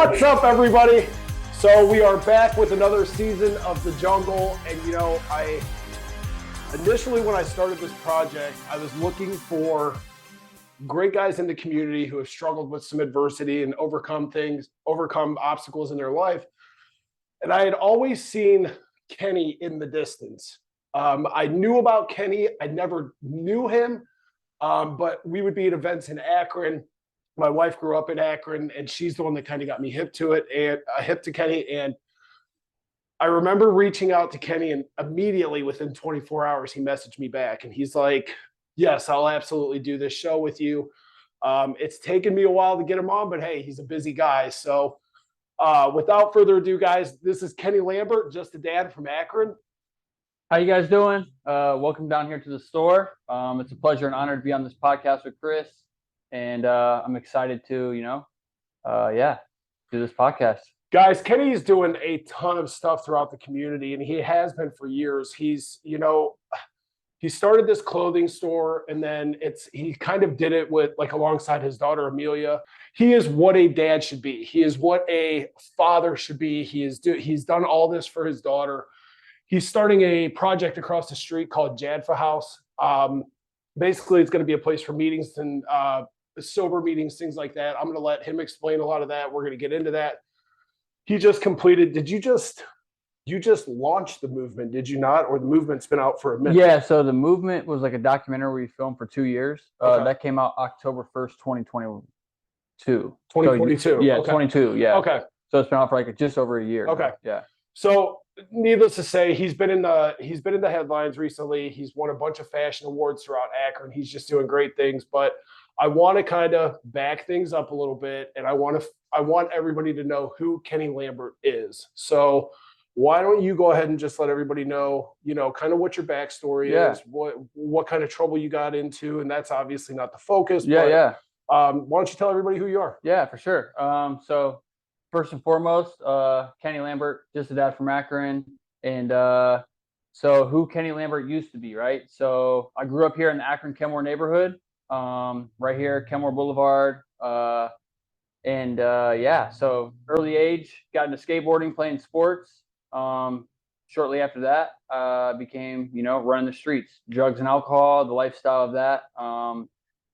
What's up, everybody? So we are back with another season of The Jungle. And, I initially, when I started this project, I was looking for great guys in the community who have struggled with some adversity and overcome obstacles in their life. And I had always seen Kenny in the distance. I knew about Kenny. I never knew him, but we would be at events in Akron. My wife grew up in Akron, and she's the one that kind of got me hip to Kenny. And I remember reaching out to Kenny, and immediately within 24 hours, he messaged me back, and he's like, "Yes, I'll absolutely do this show with you." It's taken me a while to get him on, but hey, he's a busy guy. So without further ado, guys, this is Kenny Lambert, just a dad from Akron. How you guys doing? Welcome down here to the store. It's a pleasure and honor to be on this podcast with Chris. And I'm excited to, do this podcast. Guys, Kenny is doing a ton of stuff throughout the community, and he has been for years. He started this clothing store, and then he kind of did it with alongside his daughter, Amelia. He is what a dad should be. He is what a father should be. He's done all this for his daughter. He's starting a project across the street called Jadfa House. Basically, it's going to be a place for meetings and sober meetings, things like that. I'm going to let him explain a lot of that. We're going to get into that. He just completed. You just launched the movement, did you not? Or the movement's been out for a minute? Yeah, so the movement was like a documentary we filmed for 2 years. Okay. That came out October 1st, 2022. 2022. So, yeah, okay. 22, yeah. Okay. So it's been out for just over a year. Okay. Yeah. So needless to say, he's been in the headlines recently. He's won a bunch of fashion awards throughout Akron. He's just doing great things. But I want to kind of back things up a little bit, and I want everybody to know who Kenny Lambert is. So why don't you go ahead and just let everybody know, kind of what your backstory is, what kind of trouble you got into, and that's obviously not the focus. Yeah. Why don't you tell everybody who you are? Yeah, for sure. So first and foremost, Kenny Lambert, just a dad from Akron. And so who Kenny Lambert used to be, right? So I grew up here in the Akron Kenmore neighborhood, right here, Kenmore Boulevard. So early age, got into skateboarding, playing sports. Shortly after that, became, running the streets, drugs and alcohol, the lifestyle of that.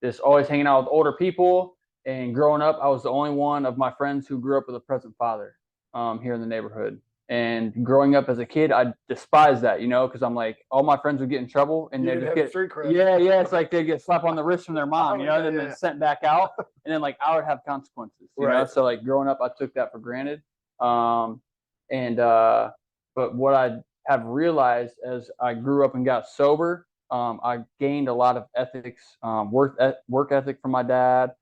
Just always hanging out with older people. And growing up, I was the only one of my friends who grew up with a present father here in the neighborhood. And growing up as a kid, I despised that, because I'm like, all my friends would get in trouble, and they'd just get street cred. Yeah. It's like they get slapped on the wrist from their mom, and then sent back out, and then I would have consequences, you know. So growing up, I took that for granted. But what I have realized as I grew up and got sober, I gained a lot of ethics, work ethic from my dad.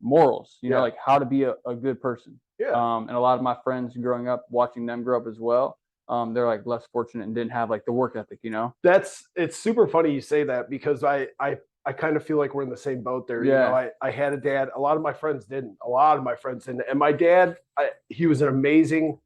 Morals, how to be a good person. Yeah. And a lot of my friends growing up, watching them grow up as well, they're less fortunate and didn't have the work ethic, It's super funny you say that, because I kind of feel like we're in the same boat there. Yeah. I had a dad. A lot of my friends didn't. And my dad, he was an amazing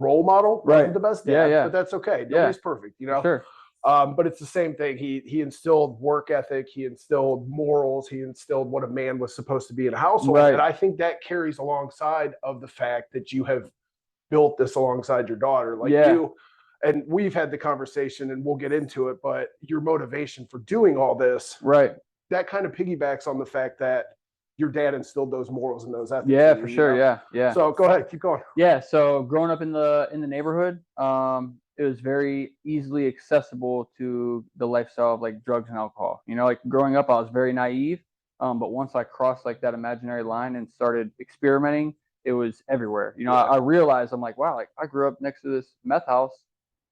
role model. Right. Wasn't the best dad, Yeah. but that's okay. Nobody's perfect, Sure. But it's the same thing. He instilled work ethic. He instilled morals. He instilled what a man was supposed to be in a household. Right. And I think that carries alongside of the fact that you have built this alongside your daughter. And we've had the conversation, and we'll get into it, but your motivation for doing all this, right, that kind of piggybacks on the fact that your dad instilled those morals and those ethics. Yeah, for sure. Yeah. So go ahead, keep going. Yeah. So growing up in the neighborhood, it was very easily accessible to the lifestyle of drugs and alcohol. Growing up, I was very naive. But once I crossed that imaginary line and started experimenting, it was everywhere. I realized I'm wow, I grew up next to this meth house.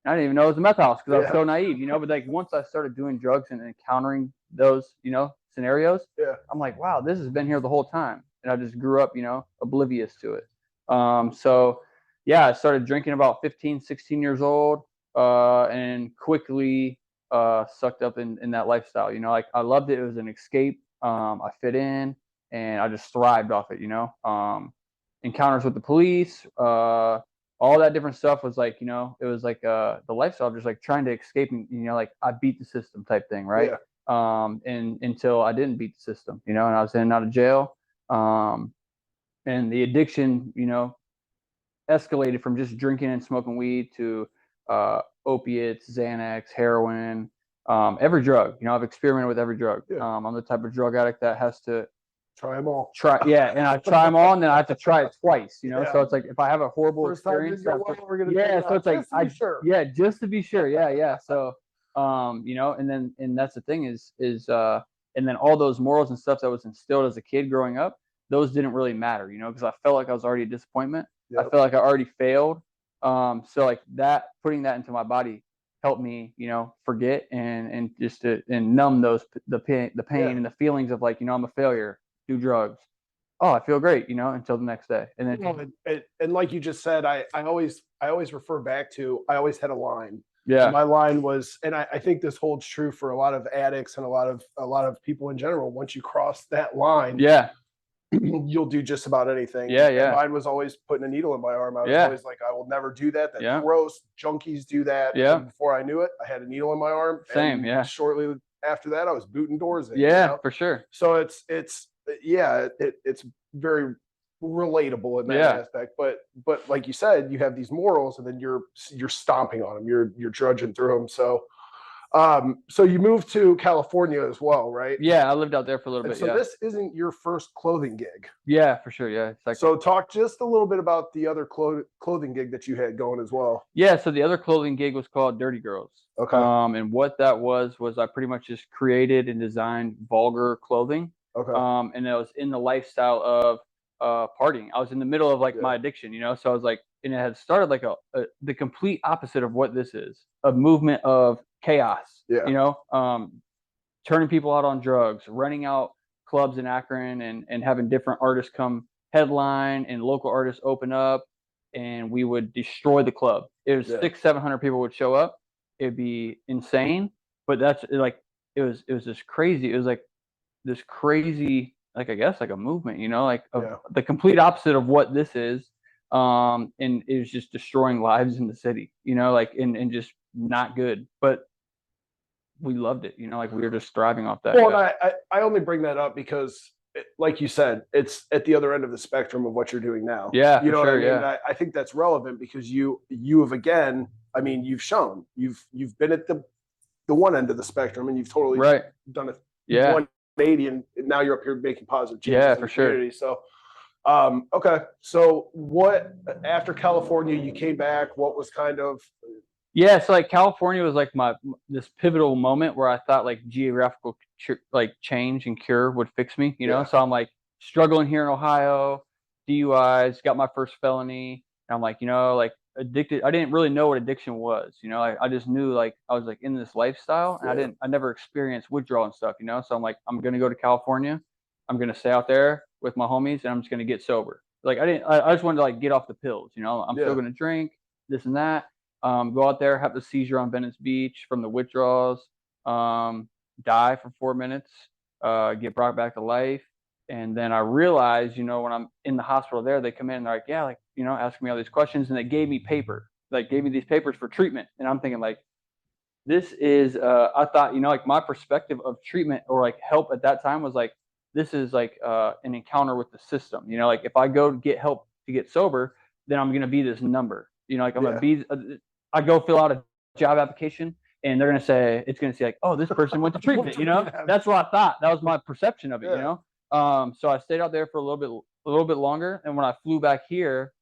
I didn't even know it was a meth house because I was so naive, But once I started doing drugs and encountering those, scenarios, I'm wow, this has been here the whole time. And I just grew up, oblivious to it. I started drinking about 15, 16 years old, and quickly sucked up in that lifestyle. I loved it. It was an escape. I fit in, and I just thrived off it. Encounters with the police, all that different stuff was it was the lifestyle, just trying to escape, and I beat the system type thing, right? And until I didn't beat the system, and I was in and out of jail. And the addiction, escalated from just drinking and smoking weed to opiates, Xanax, heroin, every drug. I've experimented with every drug. Yeah. I'm the type of drug addict that has to Try them all. and I try them on, then I have to try it twice. Yeah. So it's like if I have a horrible First time experience, didn't go well, we're gonna so it's like just to be sure. just to be sure, yeah. So, and that's the thing is and then all those morals and stuff that was instilled as a kid growing up, those didn't really matter, because I felt like I was already a disappointment. Yep. I felt like I already failed. So like that, putting that into my body helped me, forget and just to numb the pain and the feelings of like, I'm a failure. Do drugs. Oh, I feel great, until the next day. And then and like you just said, I always refer back to, I always had a line. Yeah. And my line was, and I think this holds true for a lot of addicts and a lot of people in general. Once you cross that line, you'll do just about anything. Yeah. And mine was always putting a needle in my arm. I was always like, I will never do that. That's gross. Junkies do that. Yeah. And before I knew it, I had a needle in my arm. Same. And shortly after that, I was booting doors in. For sure. So it's very relatable in that aspect. But like you said, you have these morals, and then you're stomping on them. You're trudging through them. So you moved to California as well, right? Yeah, I lived out there for a little bit. So this isn't your first clothing gig. Yeah, for sure. Yeah. It's like, so talk just a little bit about the other clothing gig that you had going as well. Yeah. So the other clothing gig was called Dirty Girls. Okay. And what that was I pretty much just created and designed vulgar clothing. Okay. And I was in the lifestyle of partying. I was in the middle of like my addiction, so I was like, and it had started like the complete opposite of what this is, a movement of chaos. Turning people out on drugs, renting out clubs in Akron and having different artists come headline and local artists open up, and we would destroy the club. It was 600-700 people would show up. It'd be insane, but that's like it was just crazy. It was like this crazy, like I guess like a movement, like the complete opposite of what this is. And it was just destroying lives in the city, like and just not good. But we loved it, like we were just thriving off that. Well, I only bring that up because, like you said, it's at the other end of the spectrum of what you're doing now. Yeah, you know sure, what I mean? I think that's relevant because you have, again, I mean, you've shown you've been at the one end of the spectrum, and you've totally done it. 180, and now you're up here making positive changes in the community. So okay, so what, after California you came back, what was kind of so like California was like this pivotal moment where I thought like geographical like change and cure would fix me, so I'm like struggling here in Ohio, DUIs, got my first felony, and I'm like, like addicted. I didn't really know what addiction was, I just knew like I was like in this lifestyle, and I never experienced withdrawal and stuff, so I'm like, I'm gonna go to California, I'm gonna stay out there with my homies, and I'm just gonna get sober. Like I just wanted to like get off the pills, I'm still gonna drink this and that, go out there, have the seizure on Venice Beach from the withdrawals, die for 4 minutes, get brought back to life. And then I realized, when I'm in the hospital there, they come in and they're like, asking me all these questions, and they gave me these papers for treatment. And I'm thinking like, this is, I thought, like my perspective of treatment or like help at that time was like, this is like an encounter with the system, like if I go get help to get sober, then I'm going to be this number, like I'm going to be, I go fill out a job application, and they're going to say, it's going to say like, oh, this person went to treatment, that's what I thought. That was my perception of it, so I stayed out there for a little bit longer. And when I flew back here,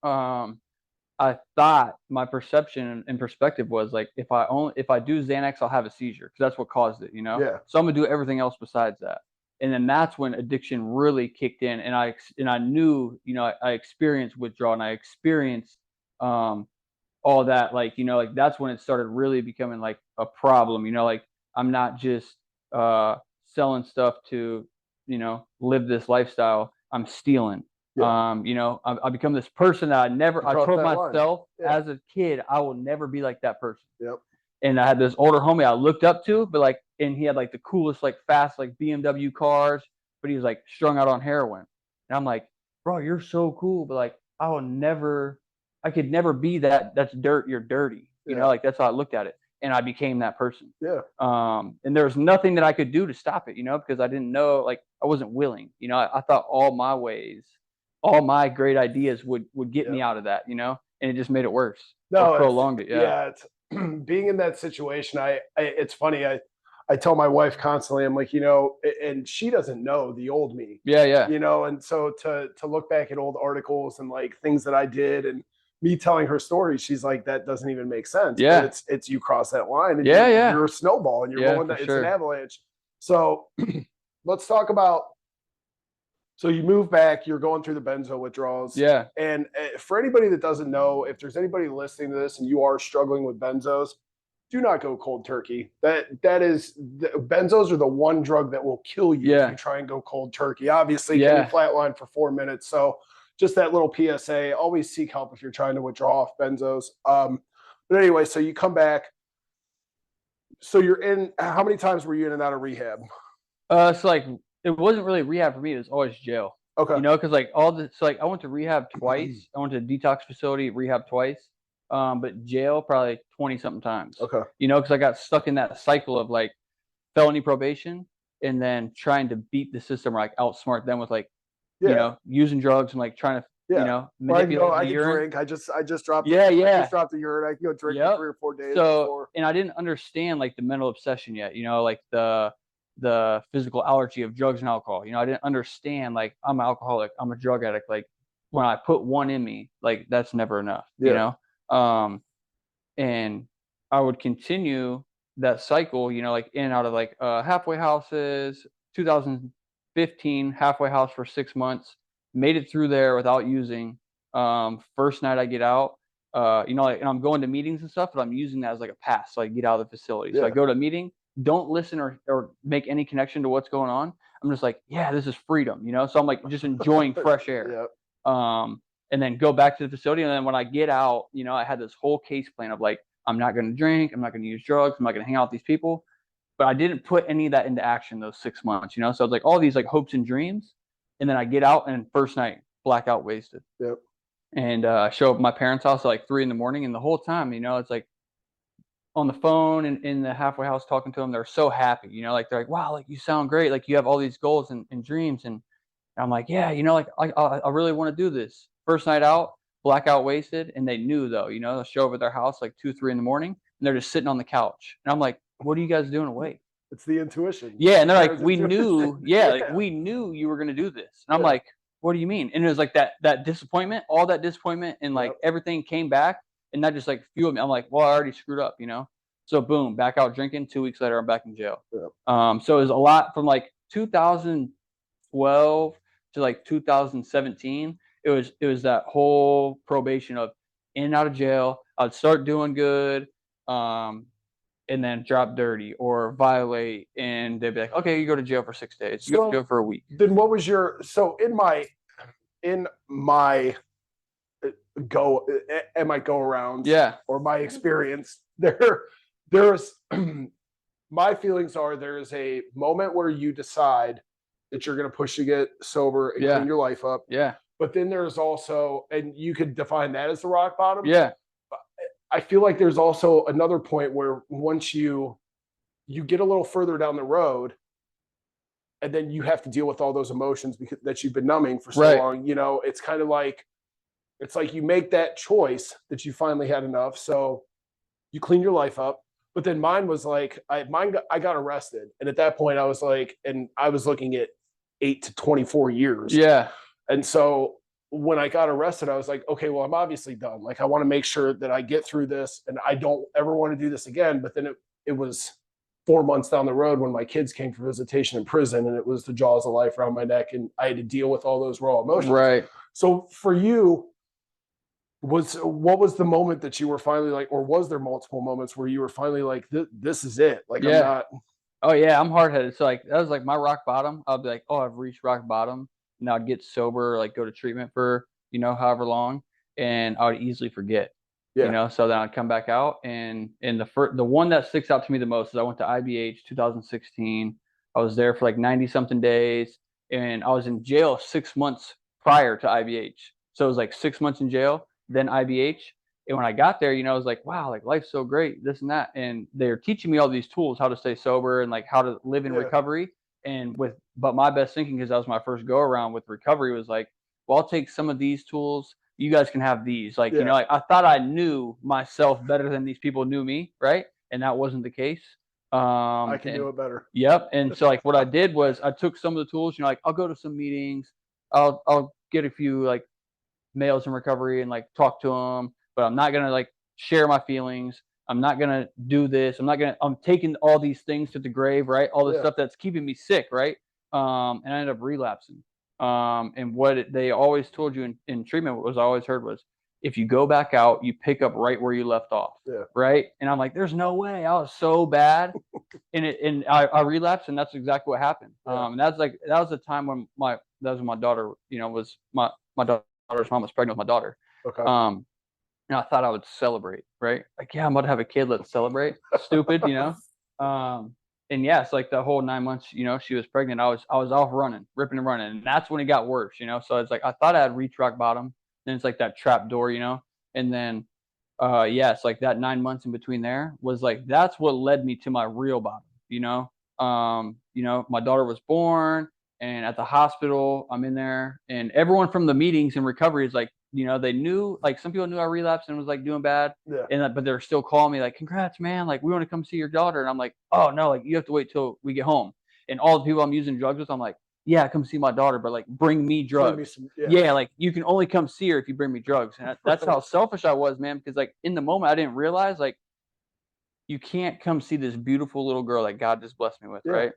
I thought my perception and perspective was like, if I do Xanax, I'll have a seizure, because that's what caused it, So I'm gonna do everything else besides that. And then that's when addiction really kicked in, and I knew, I experienced withdrawal, and I experienced all that, like, like that's when it started really becoming like a problem, like I'm not just selling stuff to, live this lifestyle, I'm stealing. I become this person that I told myself as a kid, I will never be like that person. And I had this older homie I looked up to, but like, and he had like the coolest, like fast, like BMW cars, but he was like strung out on heroin. And I'm like, bro, you're so cool, but like, I could never be that. That's dirt. You're dirty. Like that's how I looked at it. And I became that person. And there was nothing that I could do to stop it, because I didn't know, like I wasn't willing, I thought all my ways all my great ideas would get me Yep. out of that, you know, and it just made it worse or No, prolonged it. Yeah. yeah, it's being in that situation. It's funny. I tell my wife constantly, I'm like, and she doesn't know the old me, Yeah. Yeah. and so to look back at old articles and like things that I did and me telling her stories, she's like, that doesn't even make sense. But Yeah. it's you cross that line and Yeah. Yeah. you're a snowball and you're Yeah. rolling For that it's an sure. avalanche. So let's talk about. So you move back, you're going through the benzo withdrawals. Yeah. And for anybody that doesn't know, if there's anybody listening to this and you are struggling with benzos, do not go cold turkey. Benzos are the one drug that will kill you if Yeah. you try and go cold turkey. Obviously, can Yeah. you flatline for 4 minutes? So just that little PSA, always seek help if you're trying to withdraw off benzos. But anyway, so you come back. So you're in, how many times were you in and out of rehab? So like it wasn't really rehab for me. It was always jail. Okay. You know, because like so like I went to rehab twice. I went to a detox facility, rehab twice. But jail probably 20 something times. Okay. You know, because I got stuck in that cycle of like felony probation and then trying to beat the system or like outsmart them with like, you Yeah. know, using drugs and like trying to, you Yeah. know, Or I can go, manipulate I the can urine. drink. I just dropped Yeah, I yeah. just dropped the urine. I can go drink for Yep. 3 or 4 days So, before. and I didn't understand like the mental obsession yet, you know, like the physical allergy of drugs and alcohol. You know, I didn't understand like I'm an alcoholic, I'm a drug addict. Like when I put one in me, like that's never enough, you Yeah. know? And I would continue that cycle, you know, like in and out of like halfway houses, 2015 halfway house for 6 months, made it through there without using. First night I get out, you know, like, and I'm going to meetings and stuff, but I'm using that as like a pass, so I get out of the facility. So I Yeah. go to a meeting, don't listen or make any connection to what's going on. I'm just like, yeah, this is freedom, you know. So I'm like just enjoying fresh air. Yeah. And then go back to the facility. And then when I get out, you know, I had this whole case plan of like, I'm not going to drink, I'm not going to use drugs, I'm not going to hang out with these people. But I didn't put any of that into action those 6 months, you know. So it's like all these like hopes and dreams. And then I get out and first night, blackout, wasted. Yep. And I show up at my parents' house at like 3 in the morning. And the whole time, you know, it's like on the phone and in the halfway house talking to them, they're so happy, you know, like they're like, wow, like you sound great. Like you have all these goals and dreams. And I'm like, yeah, you know, like I really want to do this. First night out, blackout, wasted, and they knew though. You know, I show up at their house like 2, 3 in the morning, and they're just sitting on the couch, and I'm like, what are you guys doing awake? It's the intuition. Yeah, and they're like, There's we knew, intuition. yeah, like we knew you were gonna do this, and I'm Yeah. like, what do you mean? And it was like that disappointment, all that disappointment, and like Yep. everything came back, and that just like fueled me. I'm like, well, I already screwed up, you know. So boom, back out drinking. 2 weeks later, I'm back in jail. Yep. So it was a lot from like 2012 to like 2017. It was that whole probation of in and out of jail. I'd start doing good, and then drop dirty or violate, and they'd be like, "Okay, you go to jail for 6 days. You go to jail for a week." Then what was your in my go at my go around Yeah, or my experience there's my feelings are there is a moment where you decide that you're going to push to get sober and Yeah. clean your life up. yeah, But then there's also, and you could define that as the rock bottom. yeah, I feel like there's also another point where once you get a little further down the road, and then you have to deal with all those emotions that you've been numbing for so Right. long. You know, it's kind of like you make that choice that you finally had enough, so you clean your life up. But then mine was like I got arrested, and at that point I was like, and I was looking at 8 to 24 years. yeah, And so when I got arrested, I was like, okay, well, I'm obviously done. Like, I want to make sure that I get through this and I don't ever want to do this again. But then it was 4 months down the road when my kids came for visitation in prison, and it was the jaws of life around my neck, and I had to deal with all those raw emotions. right. So for you, what was the moment that you were finally like, or was there multiple moments where you were finally like, this is it? Like, Yeah. I'm not. Oh yeah, I'm hard headed. So like that was like my rock bottom. I'll be like, oh, I've reached rock bottom. And I'd get sober, like go to treatment for, you know, however long, and I would easily forget. Yeah. You know, so then I'd come back out, and the one that sticks out to me the most is I went to IBH 2016. I was there for like 90 something days, and I was in jail 6 months prior to IBH. So it was like 6 months in jail, then IBH. And when I got there, you know, I was like, wow, like life's so great, this and that. And they're teaching me all these tools, how to stay sober and like how to live in Yeah. recovery. But my best thinking, because that was my first go around with recovery, was like, well, I'll take some of these tools. You guys can have these. Like, Yeah. like I thought I knew myself better than these people knew me, right? And that wasn't the case. I can do it better. Yep. And so like what I did was I took some of the tools, like I'll go to some meetings, I'll get a few like males in recovery and like talk to them, but I'm not gonna like share my feelings. I'm not gonna do this. I'm taking all these things to the grave, right? All the stuff that's keeping me sick, right? And I ended up relapsing. And what they always told you in treatment, what was I always heard was, if you go back out, you pick up right where you left off. Yeah. Right. And I'm like, there's no way. I was so bad. And I relapsed, and that's exactly what happened. Yeah. And that was the time when my daughter, was my daughter's mom was pregnant with my daughter. Okay. And I thought I would celebrate, right? Like, yeah, I'm about to have a kid. Let's celebrate. Stupid, And yeah, it's like the whole 9 months, she was pregnant. I was off running, ripping and running, and that's when it got worse, So it's like I thought I had reached rock bottom. Then it's like that trap door, and then it's like that 9 months in between there was like that's what led me to my real bottom. My daughter was born, and at the hospital, I'm in there, and everyone from the meetings in recovery is like, they knew, like some people knew I relapsed and was like doing bad, but they're still calling me like, congrats, man, like we want to come see your daughter, and I'm like, oh no, like you have to wait till we get home. And all the people I'm using drugs with, I'm like, yeah, come see my daughter, but like bring me drugs. Like you can only come see her if you bring me drugs. And that's how selfish I was, man, because like in the moment I didn't realize like you can't come see this beautiful little girl that God just blessed me with, right?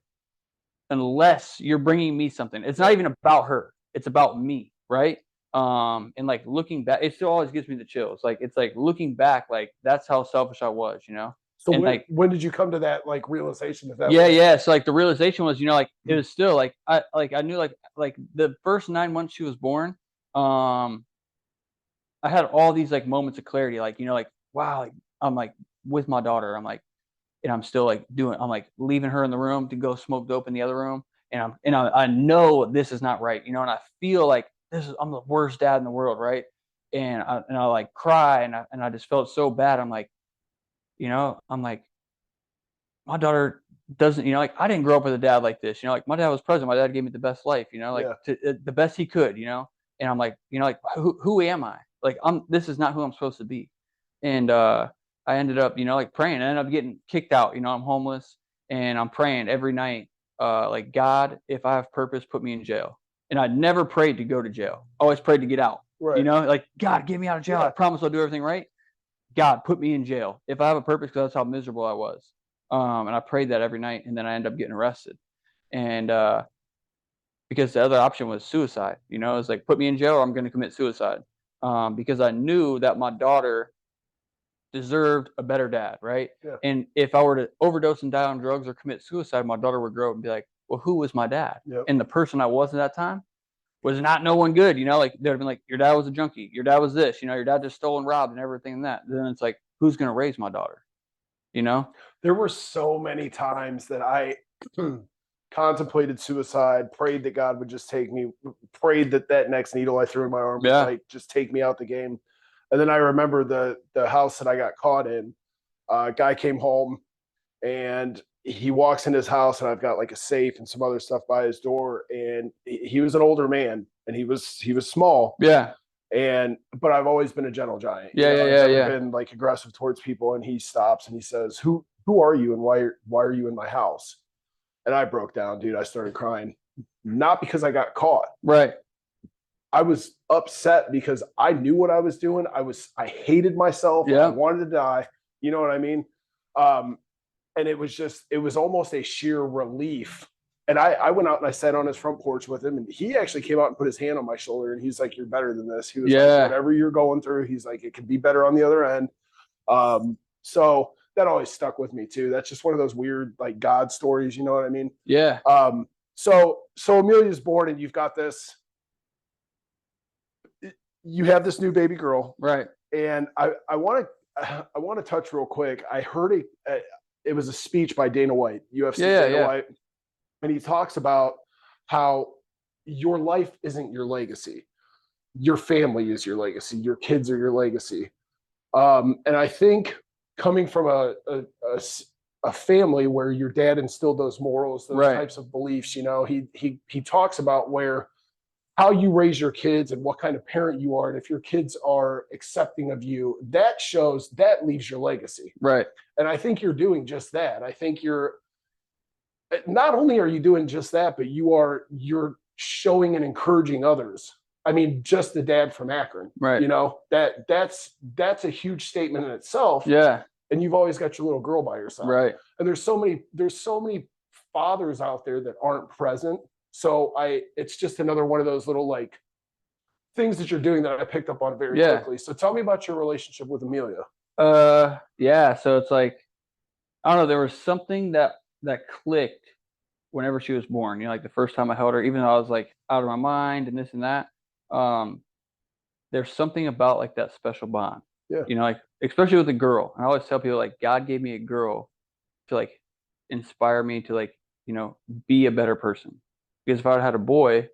Unless you're bringing me something. It's not even about her. It's about me, right? And like looking back, it still always gives me the chills. Like it's like looking back, like that's how selfish I was, So and when did you come to that like realization of that? So like the realization was, like it was still like I knew like the first 9 months she was born, I had all these like moments of clarity, like like wow, like I'm like with my daughter, I'm like, and I'm still like I'm like leaving her in the room to go smoke dope in the other room, and I know this is not right, and I feel like I'm the worst dad in the world, right? And I like cry, and I just felt so bad. I'm like, I'm like, my daughter doesn't, like I didn't grow up with a dad like this, like my dad was present. My dad gave me the best life, the best he could, and I'm like, like who am I? Like this is not who I'm supposed to be. And I ended up, like praying. I ended up getting kicked out. I'm homeless, and I'm praying every night, like, God, if I have purpose, put me in jail. And I never prayed to go to jail. I always prayed to get out. Right. Like, God, get me out of jail. I promise I'll do everything right. God, put me in jail if I have a purpose, because that's how miserable I was. And I prayed that every night, and then I ended up getting arrested. And because the other option was suicide. It was like, put me in jail or I'm going to commit suicide. Because I knew that my daughter deserved a better dad, right? Yeah. And if I were to overdose and die on drugs or commit suicide, my daughter would grow up and be like, well, who was my dad? Yep. And the person I was at that time was not no one good, like they'd have been like, your dad was a junkie, your dad was this, your dad just stole and robbed and everything and that. Then it's like, who's going to raise my daughter? There were so many times that I contemplated suicide, prayed that God would just take me, prayed that next needle I threw in my arm would like just take me out the game. And then I remember the house that I got caught in. A guy came home, and he walks in his house, and I've got like a safe and some other stuff by his door. And he was an older man, and he was small. Yeah. But I've always been a gentle giant. Yeah. I've never been like aggressive towards people. And he stops and he says, "Who are you, and why are you in my house?" And I broke down, dude. I started crying, not because I got caught. Right. I was upset because I knew what I was doing. I hated myself. Yeah. I wanted to die. You know what I mean? And it was almost a sheer relief. And I went out and I sat on his front porch with him, and he actually came out and put his hand on my shoulder, and he's like, "You're better than this." He was like, "Whatever you're going through," he's like, "it can be better on the other end." So that always stuck with me too. That's just one of those weird like God stories. You know what I mean? Yeah. So Amelia's born, and you've got this. You have this new baby girl, right? And I want to touch real quick. I heard it was a speech by Dana White, UFC Dana White, and he talks about how your life isn't your legacy, your family is your legacy, your kids are your legacy. And I think coming from a family where your dad instilled those morals, those types of beliefs, he talks about where how you raise your kids and what kind of parent you are, and if your kids are accepting of you, that leaves your legacy. Right. And I think you're doing just that. I think you're not only are you doing just that, but you're showing and encouraging others. I mean, just the dad from Akron, Right. you know, that's a huge statement in itself. Yeah. And you've always got your little girl by your side. Right. And there's so many fathers out there that aren't present. So it's just another one of those little like things that you're doing that I picked up on very quickly. So tell me about your relationship with Amelia. Yeah. So it's like, I don't know, there was something that clicked whenever she was born. You know, like the first time I held her, even though I was like out of my mind and this and that, there's something about like that special bond. Yeah. You know, like especially with a girl. And I always tell people like God gave me a girl to like inspire me to like, you know, be a better person. Because if I had a boy, you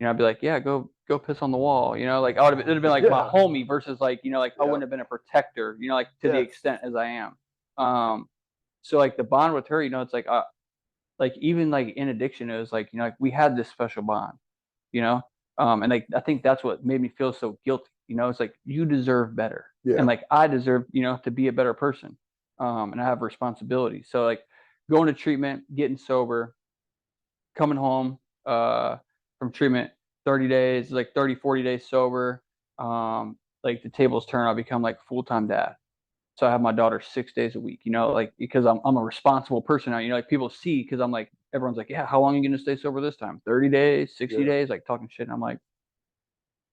know, I'd be like, yeah, go piss on the wall. You know, like it'd have been like my homie versus like, you know, like I wouldn't have been a protector, you know, like to the extent as I am. So like the bond with her, you know, it's like even like in addiction, it was like, you know, like we had this special bond, you know, and like I think that's what made me feel so guilty. You know, it's like you deserve better, and like I deserve, you know, to be a better person, and I have responsibility. So like going to treatment, getting sober, coming home from treatment, 30 days, like 30, 40 days sober, like the tables turn, I'll become like full-time dad. So I have my daughter 6 days a week, you know, like because I'm a responsible person now, you know, like people see, because I'm like, everyone's like, yeah, how long are you going to stay sober this time? 30 days, 60 days, like talking shit. And I'm like,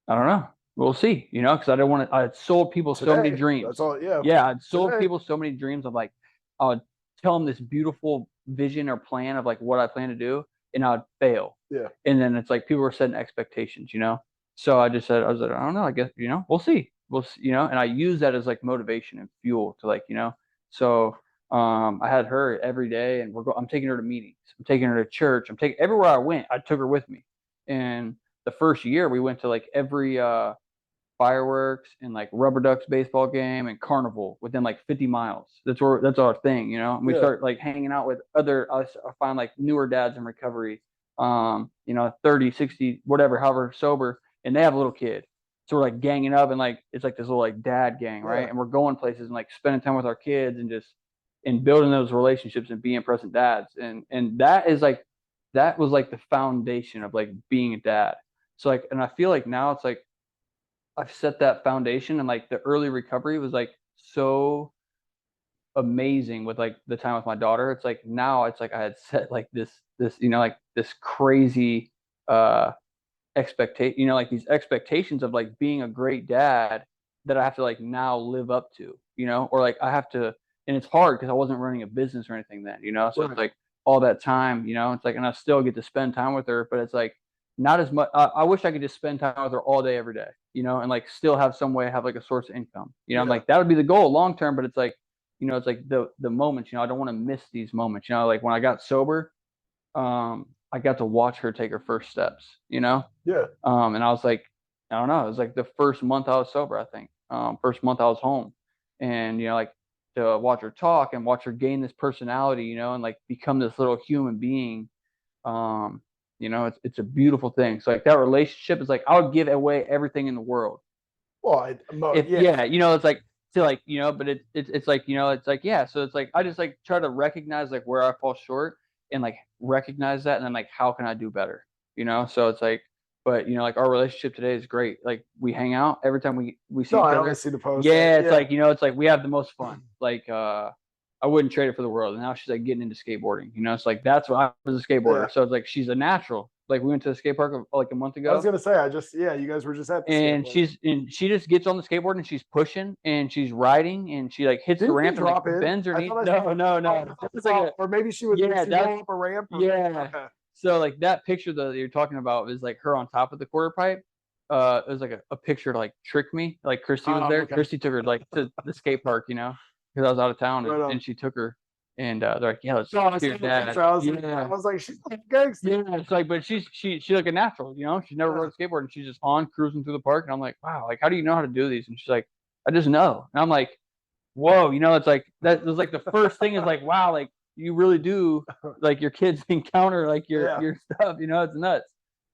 I don't know. We'll see, you know, because I don't want to, I had sold people so many dreams. That's all, yeah. Yeah, I'd sold people so many dreams of like, I would tell them this beautiful vision or plan of like what I plan to do, and I would fail. Yeah. And then it's like people were setting expectations, you know. So I just said, I was like, I don't know, I guess, you know, we'll see. We'll see, you know, and I use that as like motivation and fuel to like, you know. So I had her every day, and I'm taking her to meetings. I'm taking her to church. I'm taking everywhere I went, I took her with me. And the first year we went to like every fireworks and like Rubber Ducks baseball game and carnival within like 50 miles. That's our thing, you know. And we start like hanging out with other I find like newer dads in recovery, you know, 30, 60, whatever, however sober, and they have a little kid. So we're like ganging up, and like it's like this little like dad gang, right? And we're going places and like spending time with our kids and just and building those relationships and being present dads. And that is like that was like the foundation of like being a dad. So like, and I feel like now it's like I've set that foundation, and like the early recovery was like so amazing with like the time with my daughter. It's like now it's like I had set like this you know, like this crazy expectation, you know, like these expectations of like being a great dad that I have to like now live up to, you know, or like I have to, and it's hard because I wasn't running a business or anything then, you know. So it's like all that time, you know, it's like, and I still get to spend time with her, but it's like not as much. I wish I could just spend time with her all day, every day, you know, and like still have some way, have like a source of income, you know. I'm like, that would be the goal long term, but it's like, you know, it's like the moments, you know, I don't want to miss these moments, you know, like when I got sober, I got to watch her take her first steps, you know? Yeah. And I was like, I don't know, it was like the first month I was sober, I think. First month I was home. And, you know, like to watch her talk and watch her gain this personality, you know, and like become this little human being. You know, it's a beautiful thing. So like that relationship is like I would give away everything in the world. Well, yeah, you know, it's like to like, you know, but it's like, you know, it's like, yeah. So it's like I just like try to recognize like where I fall short and like recognize that, and then like how can I do better, you know. So it's like, but you know, like our relationship today is great. Like we hang out every time we see each other. I always see the post. Yeah, it's like, you know, it's like we have the most fun. Like I wouldn't trade it for the world. And now she's like getting into skateboarding, you know. It's like that's what I was a skateboarder. So it's like she's a natural. Like we went to the skate park like a month ago. I was gonna say, you guys were just at the and she just gets on the skateboard and she's pushing and she's riding and she like hits the ramp and like bends her knee. No. It's like or maybe she was going up a ramp. Okay. So like that picture that you're talking about is like her on top of the quarter pipe. It was like a picture to like trick me. Like Christy was there. Okay. Christy took her like to the skate park, you know, because I was out of town, and she took her. And they're like, yeah, let's I was like, she's like gangster. Yeah, it's like, but she's like a natural, you know. She's never rode a skateboard, and she's just on cruising through the park. And I'm like, wow, like how do you know how to do these? And she's like, I just know. And I'm like, whoa, you know, it's like that was like the first thing is like, wow, like you really do like your kids encounter like your stuff, you know, it's nuts.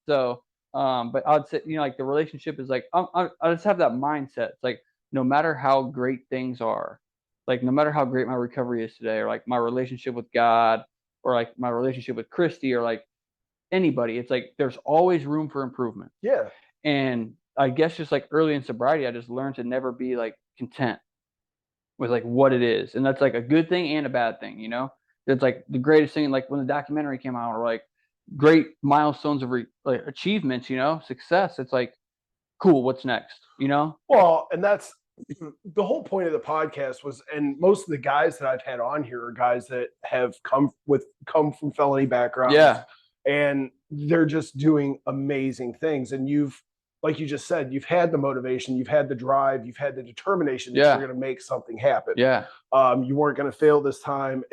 So But I'd say, like the relationship is like, I just have that mindset. It's like, no matter how great things are, like no matter how great my recovery is today, or like my relationship with God, or like my relationship with Christy, or like anybody, it's like there's always room for improvement. Yeah. And I guess just like early in sobriety, I just learned to never be like content with like what it is. And that's like a good thing and a bad thing, It's like the greatest thing, like when the documentary came out, or like great milestones of like achievements, success. It's like, cool, what's next, Well, and that's the whole point of the podcast was, and most of the guys that I've had on here are guys that have come from felony backgrounds. Yeah. And they're just doing amazing things. And like you just said, you've had the motivation, you've had the drive, you've had the determination that you're going to make something happen. Yeah. You weren't going to fail this time.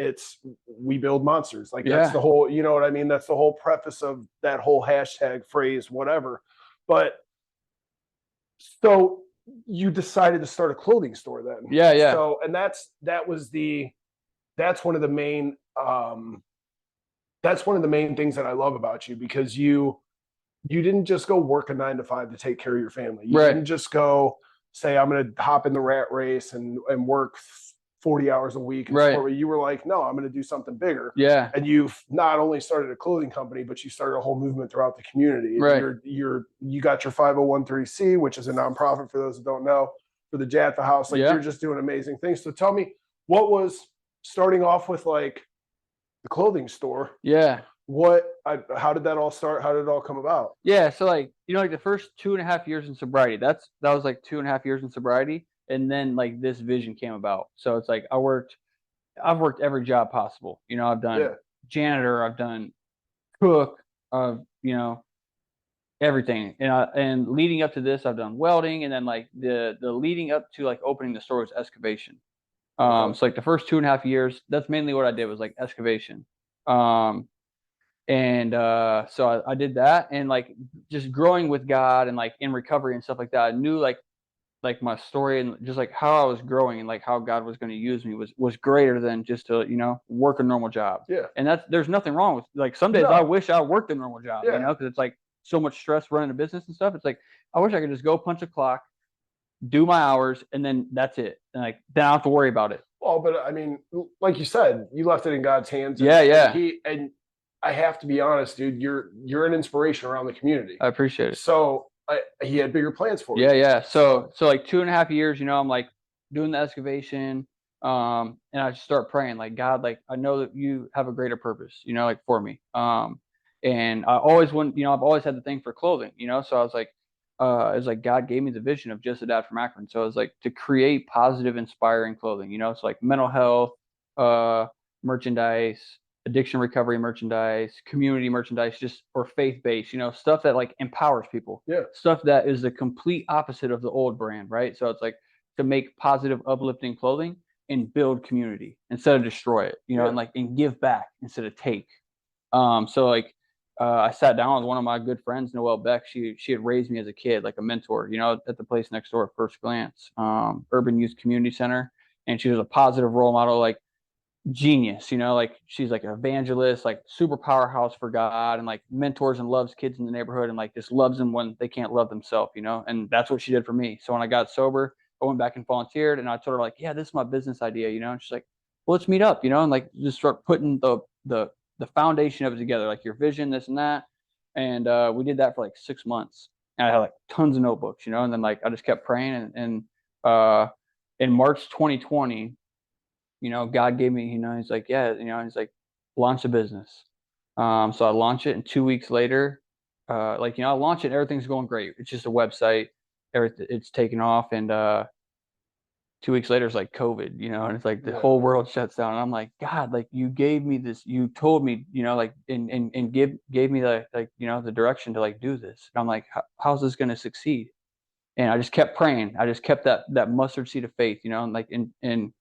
We build monsters. Like that's Yeah. the whole, you know what I mean? That's the whole preface of that whole hashtag phrase, whatever. But so you decided to start a clothing store then. Yeah. Yeah. So, and that's one of the main, that's one of the main things that I love about you, because you didn't just go work a 9 to 5 to take care of your family. You didn't just go say, I'm going to hop in the rat race and work 40 hours a week. You were like, no, I'm going to do something bigger. Yeah. And you've not only started a clothing company, but you started a whole movement throughout the community. Right. You got your 501(c), which is a nonprofit for those that don't know, for the Jaffa House. Like you're just doing amazing things. So tell me, what was starting off with like the clothing store? Yeah. How did that all start? How did it all come about? Yeah. So like, like the first 2.5 years in sobriety, that was like 2.5 years in sobriety. And then like this vision came about. So it's like, I've worked every job possible. I've done janitor, I've done cook, everything. And leading up to this, I've done welding. And then like the leading up to like opening the store was excavation. So like the first 2.5 years, that's mainly what I did, was like excavation. So I did that, and like just growing with God and like in recovery and stuff like that, I knew like my story and just like how I was growing and like how God was going to use me was greater than just to, work a normal job. Yeah. And there's nothing wrong with, like, some days I wish I worked a normal job, because it's like so much stress running a business and stuff. It's like, I wish I could just go punch a clock, do my hours, and then that's it. And like, then I don't have to worry about it. Well, but I mean, like you said, you left it in God's hands. And I have to be honest, dude, you're an inspiration around the community. I appreciate it. So he had bigger plans for you. Yeah. So like 2.5 years, I'm like doing the excavation. And I just start praying, like, God, like, I know that you have a greater purpose, like for me. And I always I've always had the thing for clothing, so I was like, it was like God gave me the vision of Just a Dad from Akron. So it was like to create positive, inspiring clothing, so like mental health, merchandise, addiction recovery merchandise, community merchandise, or faith-based, stuff that like empowers people. Yeah. Stuff that is the complete opposite of the old brand, right? So it's like to make positive, uplifting clothing and build community instead of destroy it, and give back instead of take. So like, I sat down with one of my good friends, Noelle Beck. She had raised me as a kid, like a mentor, at the place next door, First Glance, Urban Youth Community Center. And she was a positive role model, like genius, like she's like an evangelist, like super powerhouse for God, and like mentors and loves kids in the neighborhood, and like just loves them when they can't love themselves, and that's what she did for me. So when I got sober, I went back and volunteered, and I told her like, yeah, this is my business idea, and she's like, well, let's meet up, and like just start putting the foundation of it together, like your vision, this and that. And we did that for like 6 months, and I had like tons of notebooks, and then like I just kept praying, and in March 2020, God gave me, he's like, yeah, he's like, launch a business. So I launched it, and 2 weeks later, I launched it, and everything's going great. It's just a website, it's taken off, and 2 weeks later, it's like COVID, and it's like the whole world shuts down. And I'm like, God, like, you gave me this, you told me, like, and gave me the, like, the direction to like do this. And I'm like, how's this going to succeed? And I just kept praying. I just kept that mustard seed of faith, and like, and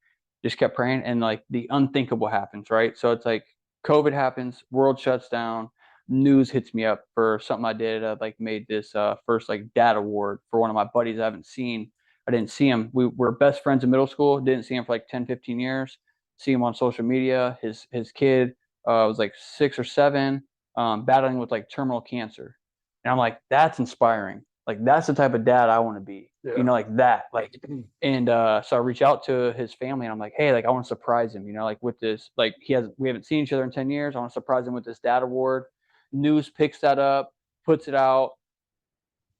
just kept praying, and like the unthinkable happens, right? So it's like COVID happens, world shuts down, news hits me up for something I did. I like made this first like dad award for one of my buddies I haven't seen. I didn't see him. We were best friends in middle school. Didn't see him for like 10, 15 years. See him on social media. His kid was like 6 or 7, battling with like terminal cancer. And I'm like, that's inspiring. Like, that's the type of dad I want to be, Yeah. you know, like that. Like, and so I reach out to his family and I'm like, hey, like, I want to surprise him, you know, like with this, like, we haven't seen each other in 10 years. I want to surprise him with this dad award. News picks that up, puts it out,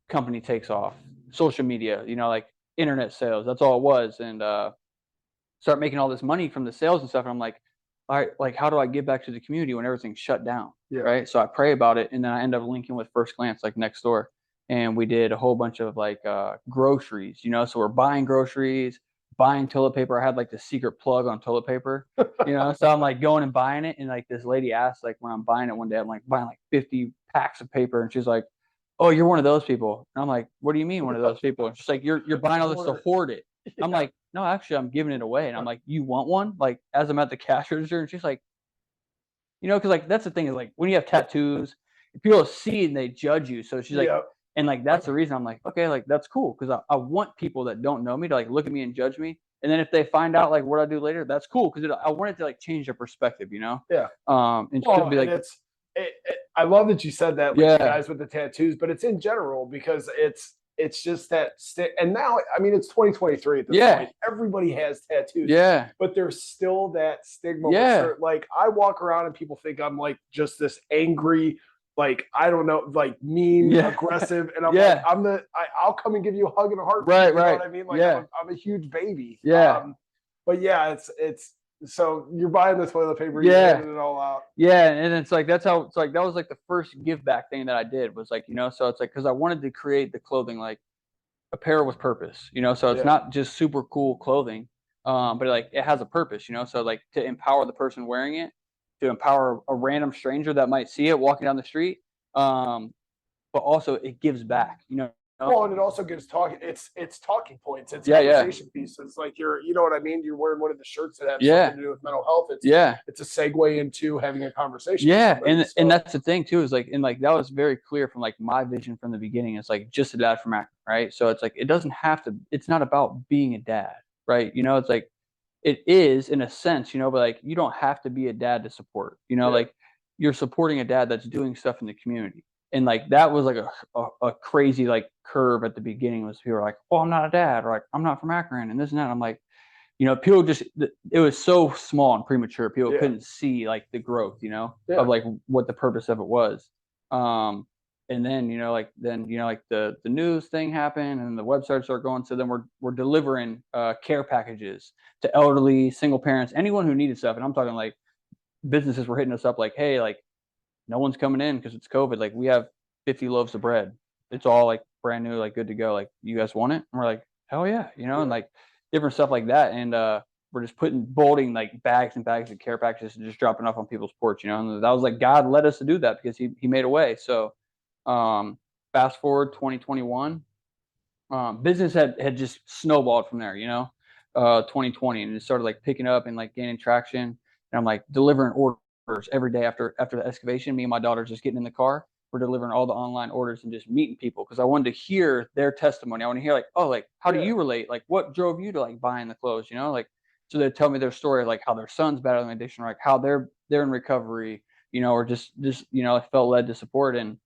company takes off. Social media, you know, like internet sales, that's all it was. And start making all this money from the sales and stuff. And I'm like, all right, like, how do I give back to the community when everything's shut down? Yeah. Right. So I pray about it. And then I end up linking with First Glance, like next door. And we did a whole bunch of like groceries, you know, so we're buying groceries, buying toilet paper. I had like the secret plug on toilet paper, you know, so I'm like going and buying it. And like this lady asked, like when I'm buying it one day, I'm like buying like 50 packs of paper. And she's like, oh, you're one of those people. And I'm like, what do you mean one of those people? And she's like, you're buying all this to hoard it. I'm like, no, actually, I'm giving it away. And I'm like, you want one? Like, as I'm at the cash register, and she's like, you know, because like that's the thing is like when you have tattoos, people see and they judge you. So she's like, Yeah. and like that's the reason I'm like, okay, like that's cool because I want people that don't know me to like look at me and judge me. And then if they find out like what I do later, that's cool because I want it to like change their perspective, you know? Yeah. And Well, she'll be like, I love that you said that, like Yeah. the guys with the tattoos, but it's in general because it's just that and now, I mean, it's 2023 at this Yeah. point. Everybody has tattoos, yeah, but there's still that stigma. with Yeah. like I walk around and people think I'm like just this angry, like I don't know, like mean, Yeah. aggressive, and I'm Yeah. like I'll come and give you a hug and a heartbeat. Right, You know right. what I mean? Like Yeah. I'm a huge baby. Yeah. But yeah, it's so you're buying the toilet paper, you're Yeah. handing it all out. Yeah, and it's like that's how it's like that was like the first give back thing that I did was like, you know, so it's like because I wanted to create the clothing like apparel with purpose, you know, so it's Yeah. not just super cool clothing, but like it has a purpose, you know, so like to empower the person wearing it, to empower a random stranger that might see it walking down the street, but also it gives back, you know. Well, and it also gives talking. It's talking points. It's Yeah, conversation piece. It's like you know what I mean. You're wearing one of the shirts that have Yeah. something to do with mental health. Yeah. It's a segue into having a conversation. with Yeah, somebody, so. and that's the thing too is like and like that was very clear from like my vision from the beginning. It's like just a dad from Akron, right? So it's like it doesn't have to. It's not about being a dad, right? You know, it's like it is in a sense, you know, but like you don't have to be a dad to support. You know, Yeah. like you're supporting a dad that's doing stuff in the community, and like that was like a crazy like curve at the beginning. Was people were like, "Oh, I'm not a dad," or like, "I'm not from Akron," and this and that. I'm like, you know, people just it was so small and premature. People Yeah. couldn't see like the growth, you know, Yeah. of like what the purpose of it was. And then you know, like the news thing happened and the websites start going. So then we're delivering care packages to elderly, single parents, anyone who needed stuff. And I'm talking like businesses were hitting us up like, hey, like no one's coming in because it's COVID. Like we have 50 loaves of bread. It's all like brand new, like good to go. Like you guys want it? And we're like, hell yeah, you know, and like different stuff like that. And we're just bolting like bags and bags of care packages and just dropping off on people's porch, you know. And that was like God led us to do that because he made a way. So fast forward 2021, business had just snowballed from there, you know, 2020, and it started like picking up and like gaining traction. And I'm like delivering orders every day after the excavation. Me and my daughter just getting in the car. We're delivering all the online orders and just meeting people because I wanted to hear their testimony. I want to hear like, oh, like how do you relate? Like what drove you to like buying the clothes? You know, like so they tell me their story, like how their son's battling addiction, or like how they're in recovery, you know, or just you know, I felt led to support. And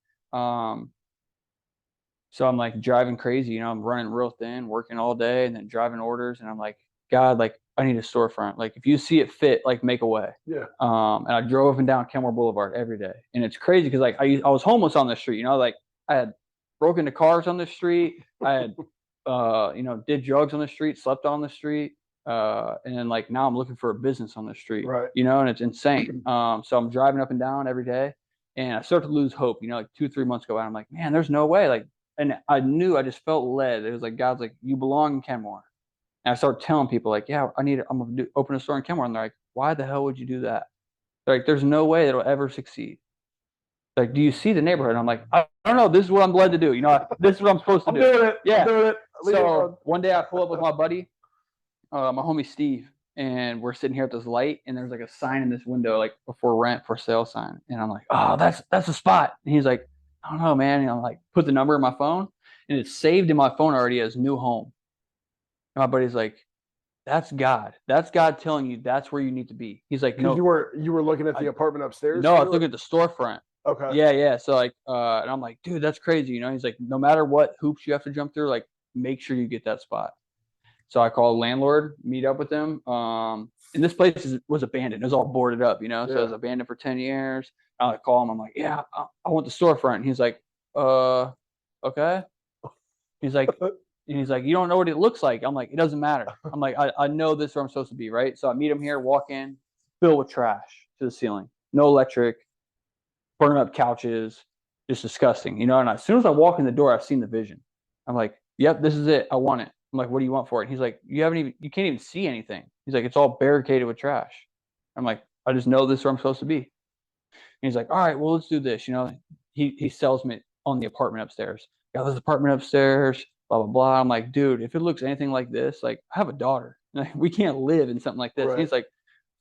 so I'm like driving crazy, you know, I'm running real thin, working all day and then driving orders. And I'm like, God, like I need a storefront. Like if you see it fit, like make a way. Yeah. And I drove up and down Kenmore Boulevard every day. And it's crazy because like I was homeless on the street, you know, like I had broken into cars on the street. I had, you know, did drugs on the street, slept on the street. And then like now I'm looking for a business on the street, Right. you know, and it's insane. So I'm driving up and down every day and I start to lose hope, you know, like 2-3 months go by. I'm like, man, there's no way. Like, and I knew I just felt led. It was like God's like, you belong in Kenmore. And I started telling people like, yeah, I'm gonna open a store in Kenmore. And they're like, why the hell would you do that? They're like, there's no way it'll ever succeed. Like, do you see the neighborhood? And I'm like, I don't know. This is what I'm led to do. You know, this is what I'm supposed to I'm do. doing it. Yeah. I'm doing it. So one day I pull up with my buddy, my homie Steve, and we're sitting here at this light, and there's like a sign in this window, like before rent, for sale sign. And I'm like, oh, that's the spot. And he's like, I don't know, man. And I'm like, put the number in my phone, and it's saved in my phone already as new home. And my buddy's like, that's God. That's God telling you that's where you need to be. He's like, no, you were looking at the apartment upstairs. no, I was looking at the storefront. Okay. Yeah. So like, and I'm like, dude, that's crazy. You know, he's like, no matter what hoops you have to jump through, like, make sure you get that spot. So I call a landlord, meet up with him. And this place was abandoned. It was all boarded up, you know. So it was abandoned for 10 years. I like call him. I'm like, yeah, I want the storefront. And he's like, okay. He's like, you don't know what it looks like. I'm like, it doesn't matter. I'm like, I know this is where I'm supposed to be, right? So I meet him here, walk in, filled with trash to the ceiling, no electric, burning up couches, just disgusting, you know. And as soon as I walk in the door, I've seen the vision. I'm like, yep, this is it. I want it. I'm like, what do you want for it? And he's like, you can't even see anything. He's like, it's all barricaded with trash. I'm like, I just know this is where I'm supposed to be. And he's like, all right, well, let's do this. You know, he sells me on the apartment upstairs. Got this apartment upstairs, blah blah blah. I'm like, dude, if it looks anything like this, like, I have a daughter. Like, we can't live in something like this. Right. He's like,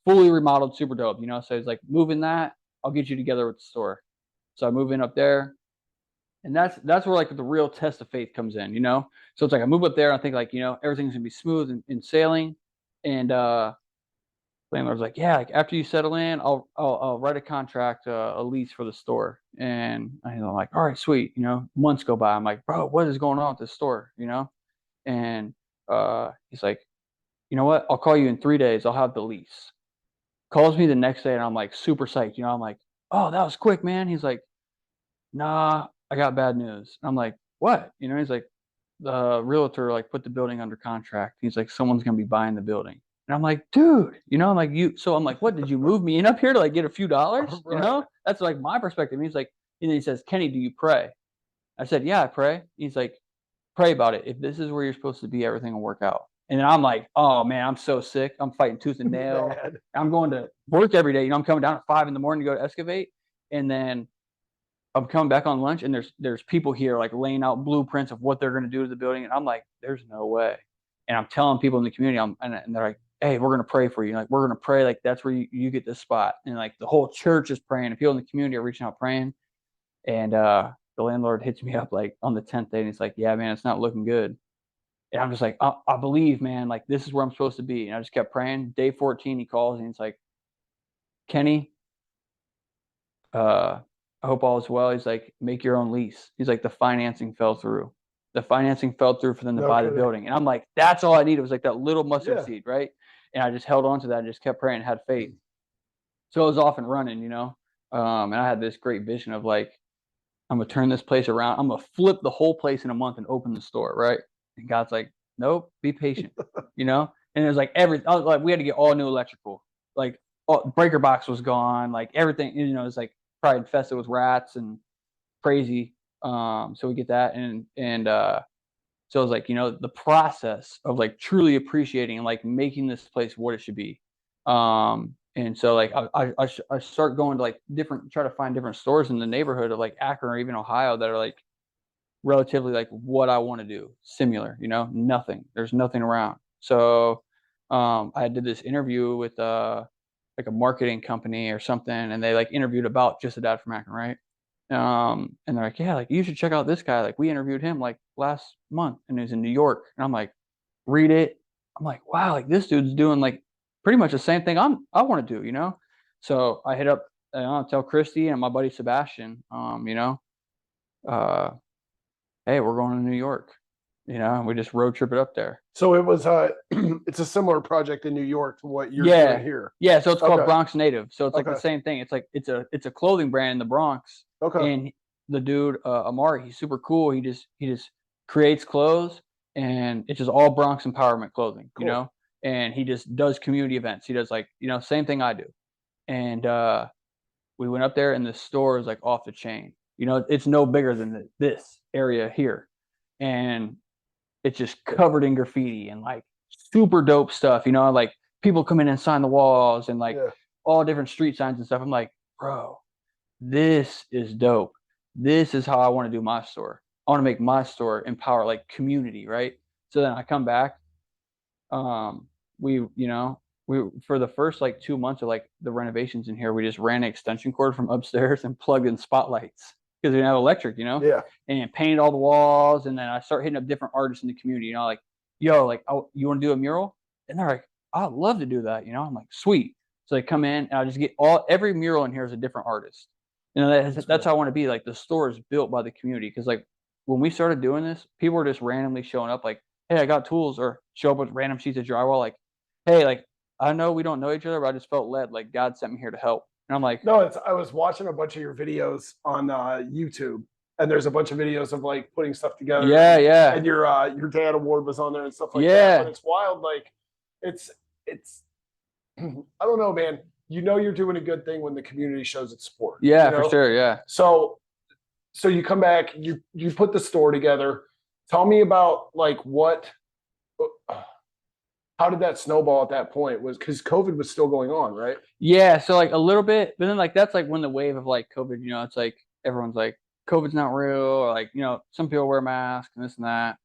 fully remodeled, super dope. You know, so he's like, moving that, I'll get you together with the store. So I move in up there, and that's where like the real test of faith comes in, you know. So it's like I move up there, and I think like, you know, everything's gonna be smooth and sailing, and landlord's like, yeah, like after you settle in, I'll write a contract, a lease for the store. And I'm like, all right, sweet. You know, months go by. I'm like, bro, what is going on with this store? You know, and he's like, you know what? I'll call you in 3 days. I'll have the lease. Calls me the next day, and I'm like super psyched. You know, I'm like, oh, that was quick, man. He's like, nah, I got bad news. I'm like, what? You know, he's like, the realtor like put the building under contract. He's like, someone's gonna be buying the building. And I'm like, dude, you know, I'm like, so I'm like, what, did you move me in up here to like get a few dollars? You Right. know, that's like my perspective. He's like, and then he says, Kenny, do you pray? I said, yeah, I pray. He's like, pray about it. If this is where you're supposed to be, everything will work out. And then I'm like, oh man, I'm so sick. I'm fighting tooth and nail. Man. I'm going to work every day. You know, I'm coming down at 5 a.m. to go to excavate. And then I'm coming back on lunch, and there's people here like laying out blueprints of what they're going to do to the building. And I'm like, there's no way. And I'm telling people in the community, and they're like, hey, we're going to pray for you. Like, we're going to pray. Like, that's where you get this spot. And like the whole church is praying, and people in the community are reaching out praying. And the landlord hits me up like on the 10th day, and he's like, yeah, man, it's not looking good. And I'm just like, I believe, man, like this is where I'm supposed to be. And I just kept praying. Day 14, he calls, and he's like, Kenny, I hope all is well. He's like, make your own lease. He's like, the financing fell through. The financing fell through for them to No buy kidding. the building. And I'm like, that's all I needed was like that little mustard seed, right? And I just held on to that and just kept praying and had faith. So it was off and running, you know. And I had this great vision of like, I'm gonna turn this place around. I'm gonna flip the whole place in a month and open the store, right? And God's like, nope, be patient, you know. And it was like like we had to get all new electrical, like breaker box was gone, like everything, you know, it's like probably infested with rats and crazy. So we get that, and so it was like, you know, the process of like truly appreciating and like making this place what it should be. And so like I start going to like try to find different stores in the neighborhood of like Akron or even Ohio that are like relatively like what I want to do, similar, you know, there's nothing around. So I did this interview with like a marketing company or something, and they like interviewed about just a dad from Akron, right? And they're like, yeah, like you should check out this guy. Like we interviewed him like last month, and he's in New York. And I'm like, read it. I'm like, wow, like this dude's doing like pretty much the same thing I want to do, you know? So I hit up, tell Christy and my buddy Sebastian, you know, uh, hey, we're going to New York. You know, we just road trip it up there. So it was it's a similar project in New York to what you're doing here. Yeah, so it's called Okay. Bronx Native. So it's like the Okay. same thing. It's like it's a clothing brand in the Bronx. Okay. And the dude Amari, he's super cool. He just creates clothes, and it's just all Bronx empowerment clothing, Cool. you know. And he just does community events. He does like, you know, same thing I do. And we went up there, and the store is like off the chain. You know, it's no bigger than this area here, and it's just covered in graffiti and like super dope stuff. You know, like people come in and sign the walls and like all different street signs and stuff. I'm like, bro, this is dope. This is how I want to do my store. I want to make my store empower like community, right? So then I come back. We, you know, we for the first like 2 months of like the renovations in here, we just ran an extension cord from upstairs and plugged in spotlights because we didn't have electric, you know. Yeah. And painted all the walls, and then I start hitting up different artists in the community, you know, like, yo, like, oh, you want to do a mural? And they're like, I'd love to do that, you know. I'm like, sweet. So they come in, and I just get every mural in here is a different artist. You know, that's how I want to be. Like the store is built by the community. Cause like when we started doing this, people were just randomly showing up like, hey, I got tools, or show up with random sheets of drywall. Like, hey, like I know we don't know each other, but I just felt led. Like God sent me here to help. And I'm like, No, I was watching a bunch of your videos on YouTube, and there's a bunch of videos of like putting stuff together. yeah, yeah, And your dad award was on there and stuff like that. But yeah, it's wild. Like it's I don't know, man. You know you're doing a good thing when the community shows its support. yeah, You for know? sure. Yeah. So you come back, you put the store together. Tell me about like how did that snowball at that point? Was because COVID was still going on, right? Yeah, so like a little bit, but then like that's like when the wave of like COVID, you know, it's like everyone's like COVID's not real, or like, you know, some people wear masks and this and that.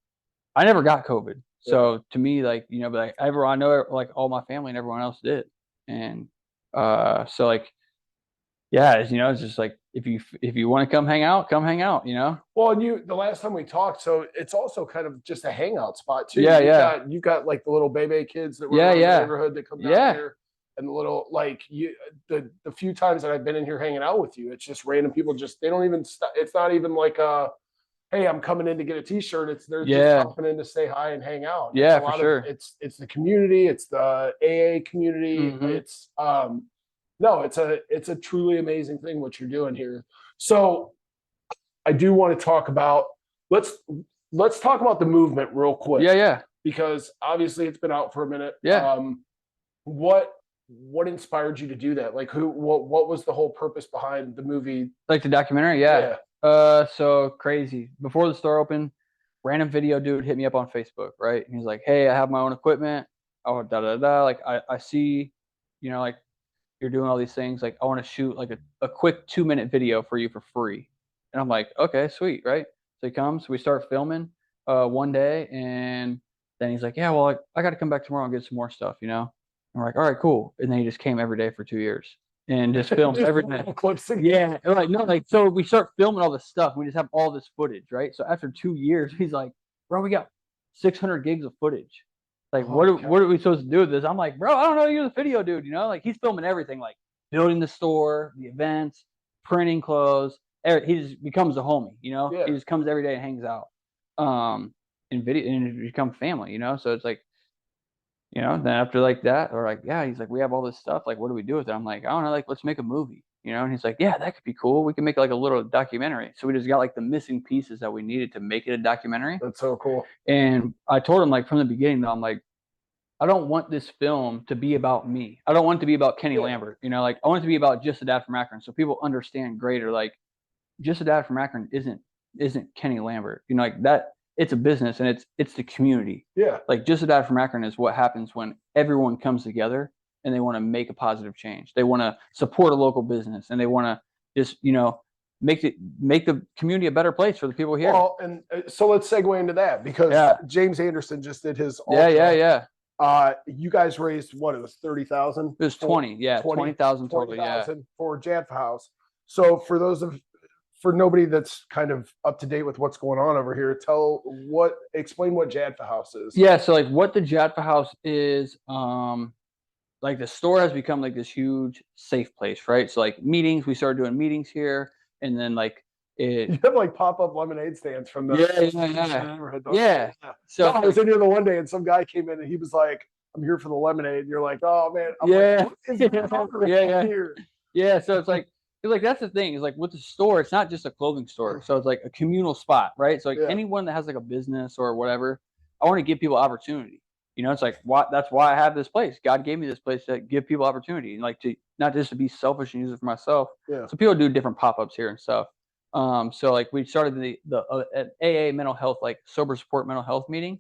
I never got COVID. So to me, like, you know, but like everyone I know, like all my family and everyone else did. And so like, yeah, you know, it's just like if you want to come hang out, you know? Well, and the last time we talked, so it's also kind of just a hangout spot too. Yeah, yeah. You've got like the little baby kids that were Yeah, around the yeah. neighborhood that come down Yeah. here, and the little like the few times that I've been in here hanging out with you, it's just random people. Just they don't even. It's not even like hey, I'm coming in to get a T-shirt. They're just popping in to say hi and hang out. Yeah, it's for sure. It's the community. It's the AA community. Mhm. It's no, it's a truly amazing thing what you're doing here. So I do want to talk about let's talk about the movement real quick. Yeah, yeah. Because obviously it's been out for a minute. Yeah. What inspired you to do that? Like what was the whole purpose behind the movie? Like the documentary? Yeah. So crazy. Before the store opened, random video dude hit me up on Facebook, right? And he's like, hey, I have my own equipment. Oh, da da da. Like I see, you know, like you're doing all these things. Like I want to shoot like a quick 2-minute video for you for free. And I'm like, okay, sweet, right? So he comes, we start filming one day, and then he's like, yeah, well, I got to come back tomorrow and get some more stuff, you know? And we're like, all right, cool. And then he just came every day for 2 years and just filmed every day. Clips. Yeah, like no, like so we start filming all this stuff. We just have all this footage, right? So after 2 years, he's like, bro, we got 600 gigs of footage. Like, what are we supposed to do with this? I'm like, bro, I don't know. You're the video dude, you know? Like he's filming everything, like building the store, the events, printing clothes. He just becomes a homie, you know? Yeah. He just comes every day and hangs out. In video, and it become family, you know? So it's like, you know, then after like that, or like, yeah, he's like, we have all this stuff. Like, what do we do with it? I'm like, I don't know, like, let's make a movie, you know? And he's like, yeah, that could be cool. We can make like a little documentary. So we just got like the missing pieces that we needed to make it a documentary. That's so cool. And I told him like from the beginning, I'm like, I don't want this film to be about me. I don't want it to be about Kenny Lambert, you know, like I want it to be about just a dad from Akron. So people understand greater, like just a dad from Akron isn't Kenny Lambert, you know, like that. It's a business, and it's the community. Yeah. Like just a dad from Akron is what happens when everyone comes together and they want to make a positive change. They want to support a local business, and they want to just, you know, make the community a better place for the people here. Well, and so let's segue into that, because James Anderson just did his yeah. You guys raised what? It was 30,000. It was 20, yeah, 20,000 total, yeah, for Jadfa House. So for nobody that's kind of up to date with what's going on over here, explain what Jadfa House is. Yeah, so like what the Jadfa House is, like the store has become like this huge safe place, right? So like meetings, we started doing meetings here, and then like you have like pop-up lemonade stands from the neighborhood. Yeah. So I was in here the one day and some guy came in and he was like, I'm here for the lemonade. And you're like, oh man. I'm Yeah. So it's like that's the thing, is like with the store, it's not just a clothing store. So it's like a communal spot, right? So like anyone that has like a business or whatever, I want to give people opportunity. You know, it's like that's why I have this place. God gave me this place to give people opportunity, and like to not just to be selfish and use it for myself. Yeah. So people do different pop-ups here and stuff. So like we started the AA mental health, like sober support mental health meeting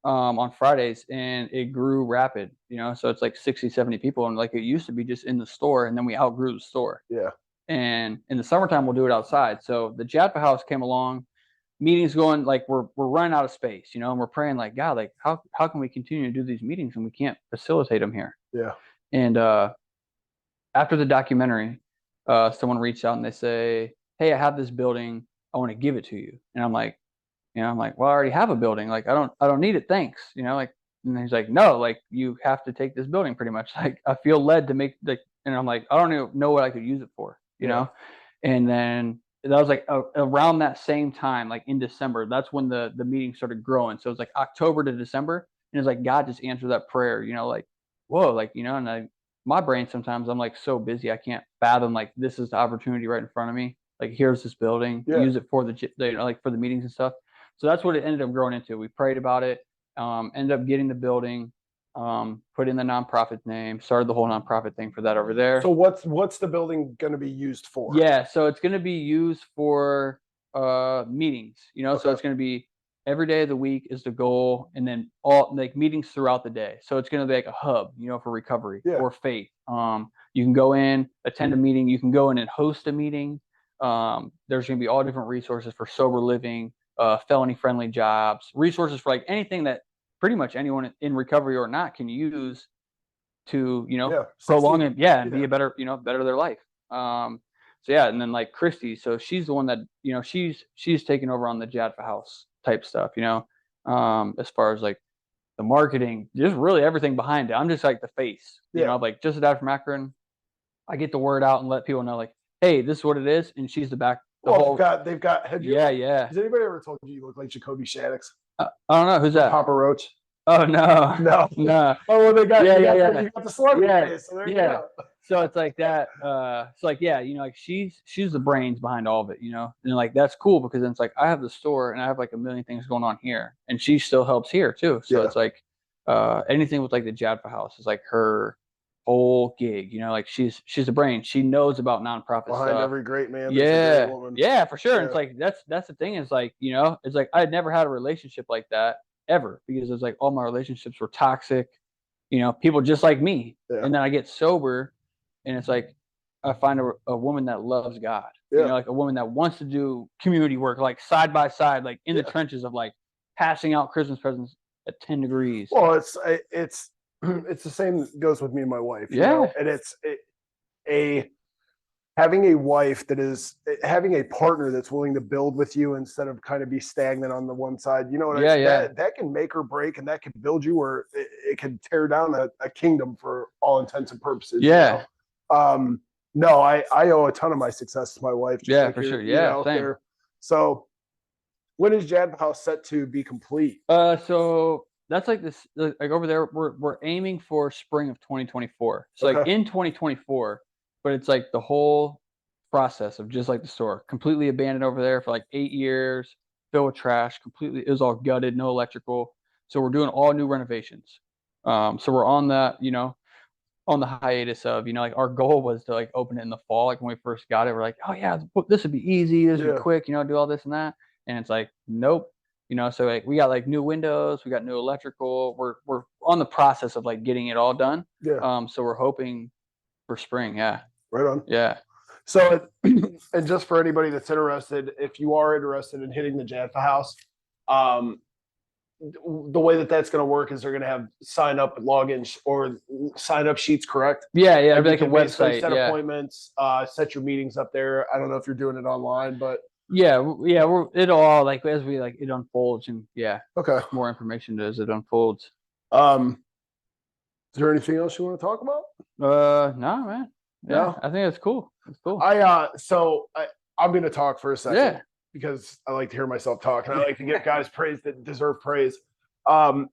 on Fridays, and it grew rapid, you know, so it's like 60, 70 people. And like it used to be just in the store, and then we outgrew the store. Yeah. And in the summertime, we'll do it outside. So the Jadfa House came along, meetings going, like we're running out of space, you know, and we're praying like, God, like how can we continue to do these meetings and we can't facilitate them here? Yeah. And after the documentary, someone reached out and they say, hey, I have this building, I want to give it to you. And I'm like, well, I already have a building. Like, I don't need it. Thanks. You know, like, and he's like, no, like you have to take this building pretty much. Like I feel led to make and I'm like, I don't even know what I could use it for, you know? And then that was like around that same time, like in December, that's when the meeting started growing. So it was like October to December. And it's like God just answered that prayer, like, whoa, like, and my brain sometimes I'm like so busy I can't fathom like this is the opportunity right in front of me. Like here's this building, use it for like for the meetings and stuff. So that's what it ended up growing into. We prayed about it, ended up getting the building, put in the nonprofit name, started the whole nonprofit thing for that over there. So what's the building going to be used for? Yeah, so it's going to be used for meetings, Okay. so it's going to be every day of the week is the goal, and then all like meetings throughout the day. So it's going to be like a hub, for recovery or faith. You can go in, attend a meeting, you can go in and host a meeting. There's going to be all different resources for sober living, felony friendly jobs, resources for like anything that pretty much anyone in recovery or not can use to, prolong it, and be a better, better their life. So yeah, and then like Christy, so she's the one that, she's taking over on the Jadfa House type stuff, as far as like the marketing, just really everything behind it. I'm just like the face, like just a dad from Akron. I get the word out and let people know like, hey, this is what it is, and she's the back. They've got. Has anybody ever told you look like Jacoby Shaddix? I don't know who's that. Papa Roach. Oh no. Oh well, they got you got the celebrity face, so there you go. So it's like that. It's like like she's the brains behind all of it, and like that's cool because then it's like I have the store and I have like a million things going on here, and she still helps here too. So it's like anything with like the Jadfa House is like her whole gig, like she's the brain. She knows about nonprofit behind stuff. every great man. There's a great woman. Yeah, for sure. And it's like that's the thing is like it's like I had never had a relationship like that ever because it's like all my relationships were toxic, people just like me. And then I get sober and it's like I find a woman that loves God, like a woman that wants to do community work, like side by side, like in the trenches of like passing out Christmas presents at 10 degrees. Well, it's the same that goes with me and my wife. And it's having a wife having a partner that's willing to build with you instead of kind of be stagnant on the one side. That can make or break, and that can build you, or it can tear down a kingdom for all intents and purposes. No, I owe a ton of my success to my wife. For sure. Same. So when is Jadfa House set to be complete? So that's like this, like over there, we're aiming for spring of 2024. So like in 2024. But it's like the whole process of just like the store, completely abandoned over there for like 8 years, filled with trash, completely. It was all gutted, no electrical. So we're doing all new renovations. So we're on that, on the hiatus of, like our goal was to like open it in the fall. Like when we first got it, we're like, oh yeah, this would be easy. This would be quick, do all this and that. And it's like, nope. So like we got like new windows, we got new electrical. We're on the process of like getting it all done. So we're hoping for spring. Right on. Yeah. So, and just for anybody that's interested, if you are interested in hitting the Jadfa House, the way that's going to work is they're going to have sign up logins or sign up sheets, correct? Yeah. It'll be like a website. Set appointments, set your meetings up there. I don't know if you're doing it online, but it'll all like as we like it unfolds and more information as it unfolds. Is there anything else you want to talk about? No, man. Yeah, I think it's cool. It's cool. I'm going to talk for a second because I like to hear myself talk and I like to give guys praise that deserve praise. I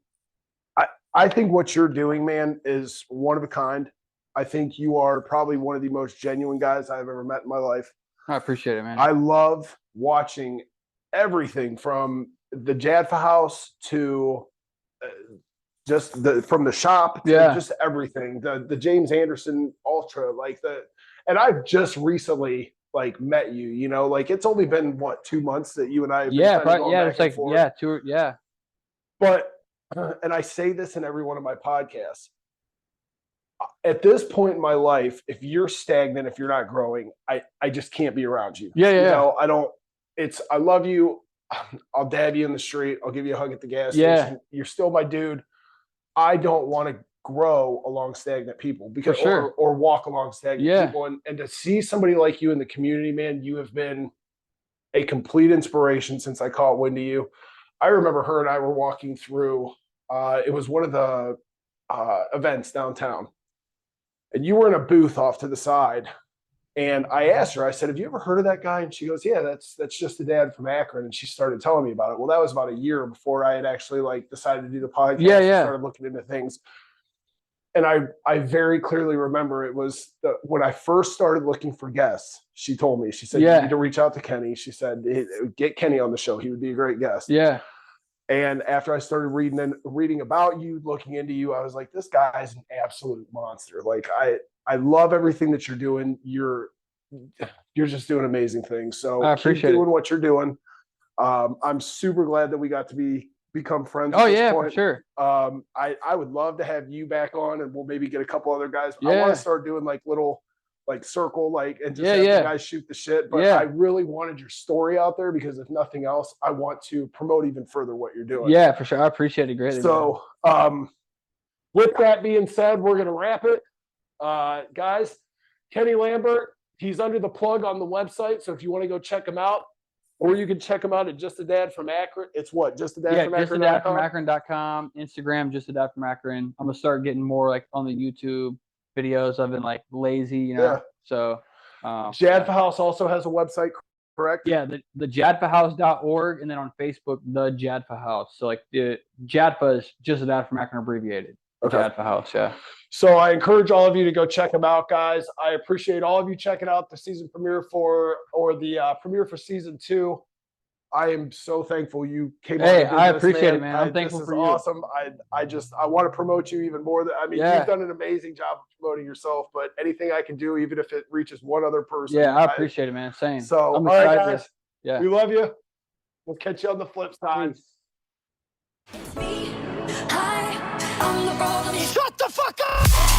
think what you're doing, man, is one of a kind. I think you are probably one of the most genuine guys I've ever met in my life. I appreciate it, man. I love watching everything from the Jadfa House to just from the shop to just everything, the James Anderson Ultra, and I've just recently like met you, like it's only been 2 months that you and I have been it's like forth. But and I say this in every one of my podcasts, at this point in my life, if you're stagnant, if you're not growing, I just can't be around you. I love you. I'll dab you in the street. I'll give you a hug at the gas station. You're still my dude. I don't want to grow along stagnant people because or walk along stagnant people. And to see somebody like you in the community, man, you have been a complete inspiration since I caught wind of you. I remember her and I were walking through, it was one of the events downtown. And you were in a booth off to the side. And I asked her, I said, have you ever heard of that guy? And she goes, yeah, that's just the dad from Akron. And she started telling me about it. Well, that was about a year before I had actually like decided to do the podcast. Yeah, and yeah. started looking into things. And I very clearly remember it was when I first started looking for guests, she told me, she said, you need to reach out to Kenny. She said, get Kenny on the show. He would be a great guest. Yeah. And after I started reading about you, looking into you, I was like, this guy's an absolute monster. Like I love everything that you're doing. You're just doing amazing things. So I appreciate keep doing what you're doing. I'm super glad that we got to become friends. Oh yeah, for sure. I would love to have you back on, and we'll maybe get a couple other guys. Yeah. I want to start doing like little like circle and just have the guys shoot the shit. But I really wanted your story out there because if nothing else, I want to promote even further what you're doing. Yeah, for sure. I appreciate it greatly. So with that being said, we're gonna wrap it. Guys, Kenny Lambert, he's under the plug on the website. So if you want to go check him out, or you can check him out at Just a Dad from Akron. It's what? Just a Dad from Akron. Just a Dad from Akron.com, Instagram, Just a Dad from Akron. I'm gonna start getting more like on the YouTube videos. I've been like lazy, you know. Yeah. So Jadfa House also has a website, correct? Yeah, the jadfahouse.org, and then on Facebook, the Jadfa House. So like the Jadfa is Just a Dad from Akron abbreviated. Okay. Jadfa House, yeah. So I encourage all of you to go check them out, guys. I appreciate all of you checking out the season premiere the premiere for season 2. I am so thankful you came on. I appreciate it, man. I'm thankful for you. Awesome. I want to promote you even more. You've done an amazing job of promoting yourself, but anything I can do, even if it reaches one other person. Yeah, I appreciate it, man. Same. So, I'm all excited. right, guys. Yeah. We love you. We'll catch you on the flip side. Shut the fuck up!